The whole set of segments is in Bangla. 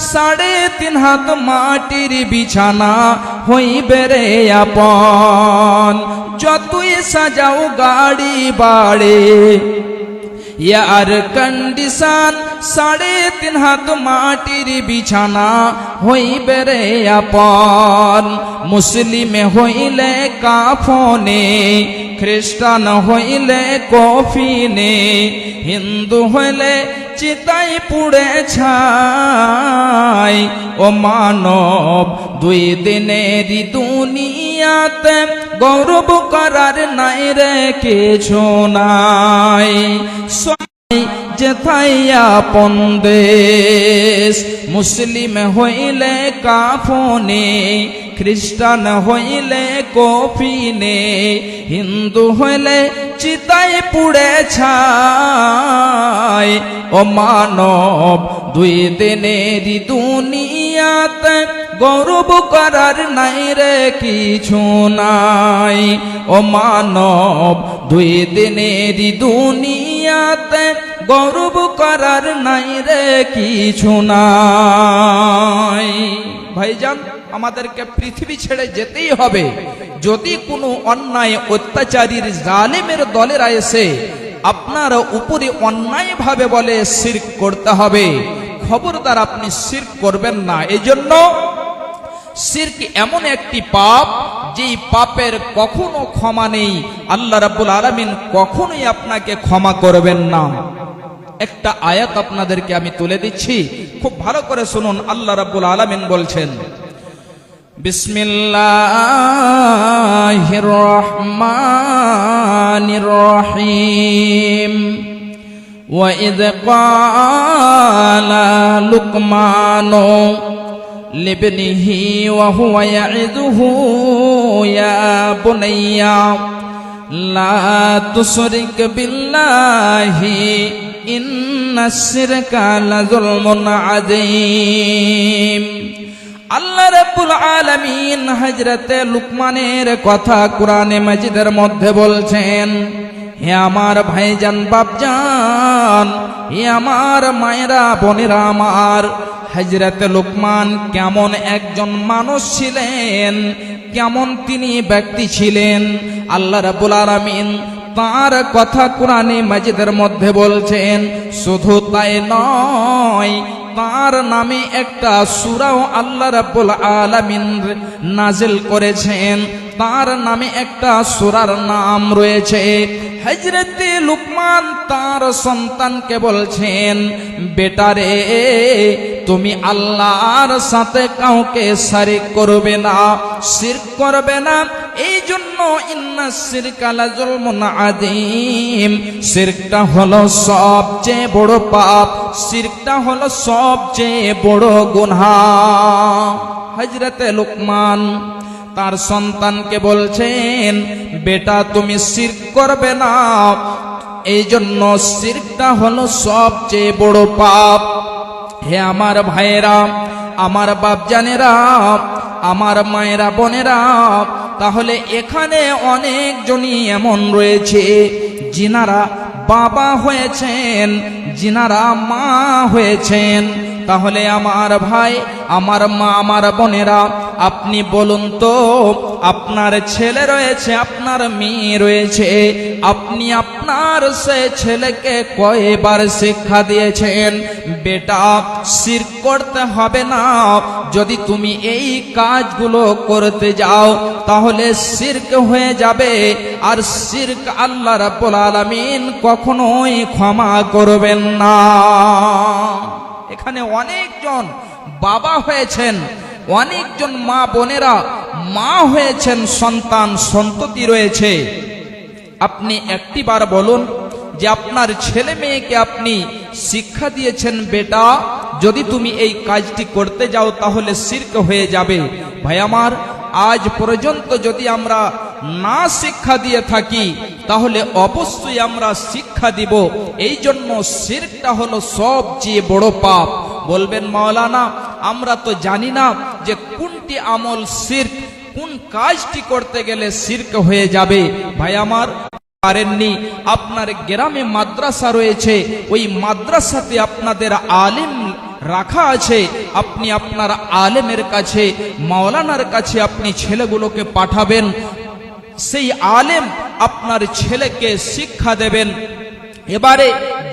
3.5 হাত মাটির বিছানা হইবে রে আপন। যতই সাজাও গাড়ি বাড়ে এয়ার কন্ডিশন, 3.5 হাত মাটির বিছানা হইবে রে আপন। মুসলিমে হইলে কাফনে, খ্রিস্টান হইলে কফিনে, হিন্দু হইলে চিতাই পুড়ে ছাই। ও মানব, 2 দিনের দুনিয়াতে গৌরব করার নাই রে কিছু নাই। যেথাই আপন দেশ, মুসলিম হইলে কাফনে, খ্রিস্টান হইলে কফিনে, হিন্দু হইলে চিতাই পুড়ে ছাই। ও মানব, 2 দিনের দুনিয়াতে গৌরব করার নাই রে কিছু নাই। ও মানব, 2 দিনের দুনিয়াতে গৌরব করার নাই রে কিছু নাই। ভাইজান, আমাদেরকে পৃথিবী ছেড়ে যেতেই হবে। যদি কোনো অন্যায় অত্যাচারীর জালেমের দলেরা এসে আপনার উপরে অন্যায় ভাবে বলে শিরক করতে হবে, খবরদার আপনি শিরক করবেন না। এই জন্য শিরক এমন একটি পাপ, যেই পাপের কখনো ক্ষমা নেই। আল্লাহ রাব্বুল আলামিন কখনোই আপনাকে ক্ষমা করবেন না। একটা আয়াত আপনাদেরকে আমি তুলে দিচ্ছি, খুব ভালো করে শুনুন। আল্লাহ রাব্বুল আলামিন বলছেন, বিসমিল্লাহির রহমানির রহিম। ওয়া ইয ক্বালা লুকমানু লিবনিহি ওয়া হুয়া ইয়াইযুহু ইয়া বুনাইয়া লা তুশরিক বিল্লাহি ইন্নাশ শিরকা লাযুলমুন আযীম। আল্লাহ রাব্বুল আলামিন হযরতে লুকমানের কথা কোরআনে মাজিদের মধ্যে বলছেন। হে আমার ভাইজান, বাপজান, হে আমার মায়েরা বোনেরা আমার, হযরতে লুকমান কেমন একজন মানুষ ছিলেন, কেমন তিনি ব্যক্তি ছিলেন, আল্লাহ রাব্বুল আলামিন তার কথা কোরআনে মাজিদের মধ্যে বলছেন। শুধু তাই নয়, তার নামে একটা সূরাও আল্লাহ রাব্বুল আলামিন নাজিল করেছেন। তার নামে একটা সূরার নাম রয়েছে। হযরতে লুকমান তার সন্তানকে বলছেন, বেটারে, তুমি আল্লাহর সাথে কাউকে শরীক করবে না, শিরক করবে না। এই জন্য ইন্নাশ শিরকা লাযুলমুন আযীম, শিরকটা হলো সবচেয়ে বড় পাপ, শিরকটা হলো সবচেয়ে বড় গুনাহ। হযরতে লুকমান তার সন্তানকে বলছেন, বেটা, তুমি শিরক করবে না। এই জন্য শিরকটা হলো সবচেয়ে বড় পাপ। হে আমার ভাইয়েরা, আমার বাপজানেরা, আমার মায়েরা বোনেরা, তাহলে এখানে অনেকজনই এমন রয়েছে যিনারা বাবা হয়েছেন, যিনারা মা হয়েছেন। তাহলে আমার ভাই, আমার মা, আমার বোনেরা, আপনি বলুন তো, আপনার ছেলে রয়েছে, আপনার মেয়ে রয়েছে, আপনি আপনার সে ছেলেকে কয়বার শিক্ষা দিয়েছেন, বেটা শিরক করতে হবে না, যদি তুমি এই কাজগুলো করতে যাও তাহলে শিরক হয়ে যাবে, আর শিরক আল্লাহ রাব্বুল আলামিন কখনোই ক্ষমা করবেন না। এখানে অনেকজন বাবা হয়েছেন, অনেকজন মা বোনেরা মা হয়েছেন, সন্তান সন্ততি রয়েছে। আপনি একটিবার বলুন যে আপনার ছেলে মেয়েকে আপনি শিক্ষা দিয়েছেন, বেটা যদি তুমি এই কাজটি করতে যাও তাহলে শিরক হয়ে যাবে। ভাই আমার, আজ পর্যন্ত যদি আমরা না শিক্ষা দিয়ে থাকি তাহলে অবশ্যই আমরা শিক্ষা দিব। এই জন্য শিরকটা হলো সবচেয়ে বড় পাপ। বলবেন মাওলানা, আমরা তো জানি না যে কোনটি আমল শিরক, কোন কাজটি করতে গেলে শিরক হয়ে যাবে। ভাই আমার, পারেননি, আপনার গ্রামে মাদ্রাসা রয়েছে, ওই মাদ্রাসাতে আপনাদের আলেম রাখা আছে, আপনি আপনার আলেমের কাছে, মাওলানার কাছে আপনি ছেলেগুলোকে পাঠাবেন, সেই আলেম আপনার ছেলেকে শিক্ষা দেবেন। এবারে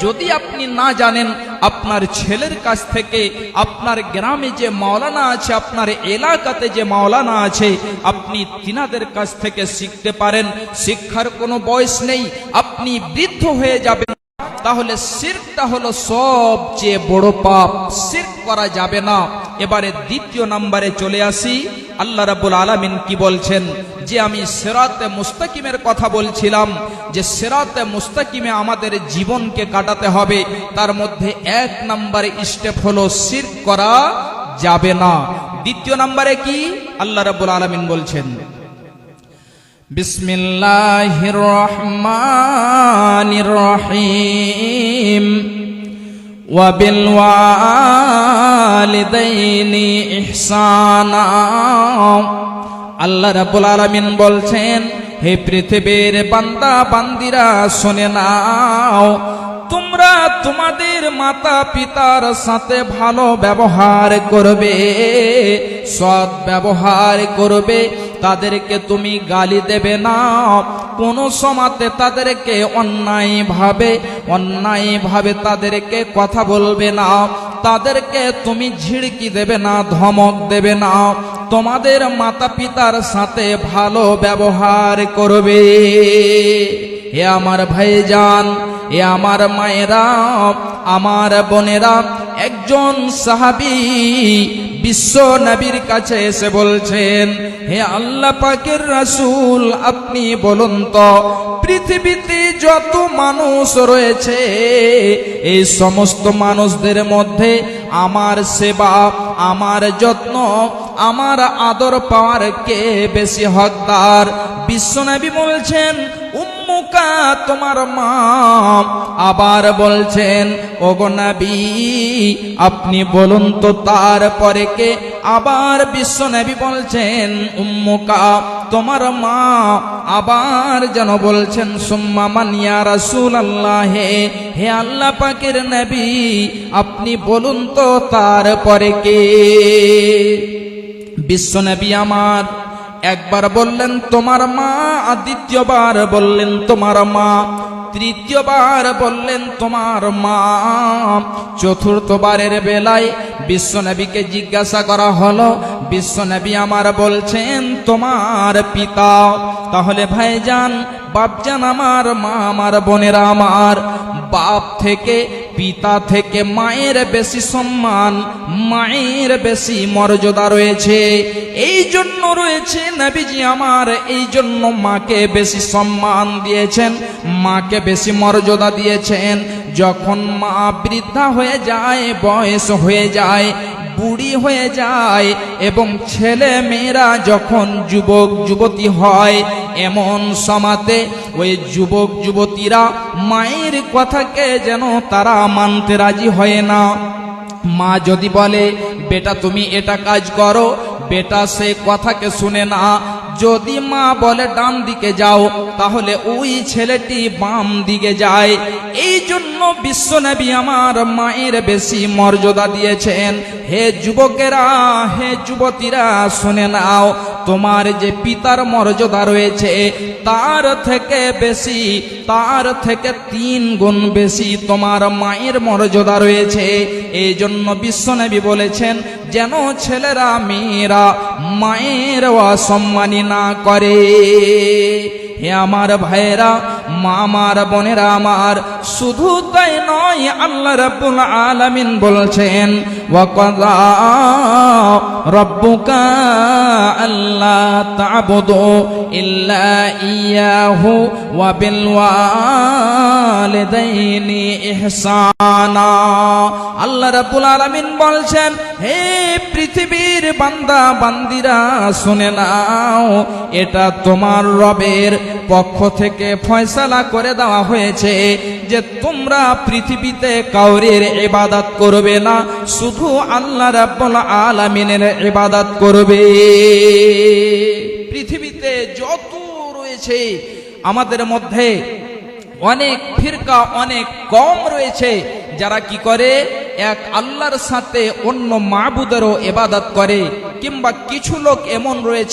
যদি আপনি না জানেন, আপনার ছেলের কাছ থেকে আপনার গ্রামে যে মাওলানা আছে, আপনার এলাকাতে যে মাওলানা আছে, আপনি তিনাদের কাছ থেকে শিখতে পারেন। শিক্ষার কোনো বয়স নেই, আপনি বৃদ্ধ হয়ে যাবেন, তাহলে শিরকটা হলো সবচেয়ে বড় পাপ, শিরক করা যাবে না। এবারে দ্বিতীয় নম্বরে চলে আসি, আল্লাহ রাব্বুল আলামিন কি বলছেন, যে আমি সিরাতে মুস্তাকিমের কথা বলছিলাম, যে সিরাতে মুস্তাকিমে আমাদের জীবনকে কাটাতে হবে, তার মধ্যে এক নম্বরে স্টেপ হলো শিরক করা যাবে না। দ্বিতীয় নম্বরে কি আল্লাহ রাব্বুল আলামিন বলছেন, বিসমিল্লাহির রহমানির রহিম ওয়া বিল ওয়ালিদাইনি ইহসানা। আল্লাহ রাব্বুল আলামিন বলছেন, হে পৃথিবীর বান্দা বান্দিরা শুনে নাও, তোমরা তোমাদের মাতা পিতার সাথে ভালো ব্যবহার করবে, সৎ ব্যবহার করবে, তাদেরকে তুমি গালি দেবে না, কোনো সময়তে তাদেরকে অন্যায়ভাবে তাদেরকে কথা বলবে না, তাদেরকে তুমি ঝিড়কি দেবে না, ধমক দেবে না, তোমাদের মাতা পিতার সাথে ভালো ব্যবহার করবে। হে আমার ভাইজান, এ আমার মায়েরা, আমার বোনেরা, একজন সাহাবী বিশ্ব নবীর কাছে এসে বলছেন, হে আল্লাহ পাকের রাসূল, আপনি বলুন তো পৃথিবীতে যত মানুষ রয়েছে, এই সমস্ত মানুষদের মধ্যে আমার সেবা, আমার যত্ন, আমার আদর পাওয়ার কে বেশি হকদার? বিশ্বনবী বলছেন, উম্মুকা, তোমার মা। আবার বলছেন, ওগো নবী, আপনি বলুন তো তারপরে কে? আবার বিশ্বনবী বলছেন, উম্মুকা, তোমার মা। আবার যেন বলছেন, সুম্মা মান ইয়া রাসূলুল্লাহ, হে আল্লাহ পাকের নবী, আপনি বলুন তো তারপরে কে? বিশ্বনবী আমার একবার বললেন তোমার মা, দ্বিতীয়বার বললেন তোমার মা, তৃতীয়বার বললেন তোমার মা, চতুর্থবারের বেলায় বিশ্বনবীকে জিজ্ঞাসা করা হলো, বিশ্বনবী আমার বলছেন তোমার পিতা। তাহলে ভাইজান, বাপজান আমার, মা আমার, বোনেরা আমার, বাপ থেকে, পিতা থেকে মায়ের বেশি সম্মান, মায়ের বেশি মর্যাদা রয়েছে। এই জন্য রয়েছে নবীজি আমার, এই জন্য মাকে বেশি সম্মান দিয়েছেন, মাকে বেশি মর্যাদা দিয়েছেন। যখন মা বৃদ্ধা হয়ে যায়, বয়স হয়ে যায়, বুড়ি হয়ে যায়, এবং ছেলে মেয়েরা যখন যুবক যুবতী হয়, এমন সমাতে ওই যুবক যুবতীরা মায়ের কথাকে যেন তারা মানতে রাজি হয় না। মা যদি বলে বেটা তুমি এটা কাজ করো, বেটা সে কথাকে শুনে না। যদি মা বলে ডান দিকে যাও, তাহলে ওই ছেলেটি বাম দিকে যায়। এই জন্য বিশ্বনবী আমার মায়ের বেশি মর্যাদা দিয়েছেন। হে যুবকেরা, হে যুবতীরা, শুনে নাও, তোমার যে পিতার মর্যাদা রয়েছে, তার থেকে বেশি, তার থেকে 3 গুণ বেশি তোমার মায়ের মর্যাদা রয়েছে। এই জন্য বিশ্বনবী বলেছেন, যেন ছেলেরা মেয়েরা মায়ের অসম্মানী না করে। হে আমার ভাইয়েরা, মা আমার, বোনেরা আমার, শুধু তাই নয়, আল্লাহ রাব্বুল আলামিন বলছেন, ওয়া কাযা রাব্বুকা আল্লা তা'বুদু ইল্লা ইয়াহু ওয়া বিল ওয়ালিদাইনি ইহসানা। আল্লাহ রাব্বুল আলামিন বলছেন, হে পৃথিবীর বান্দা বান্দিরা, শুনে নাও, এটা তোমার রবের পক্ষ থেকে ফয়সালা করে দেওয়া হয়েছে যে তোমরা পৃথিবীতে কাউরের ইবাদত করবে না, শুধু আল্লাহ রাব্বুল আলামিনের ইবাদত করবে। পৃথিবীতে যত রয়েছে আমাদের মধ্যে অনেক ফিরকা, অনেক কম রয়েছে যারা কি করে, এক আল্লাহর সাথে অন্য মাবুদেরও ইবাদত করে। কিংবা কিছু লোক এমন রয়েছে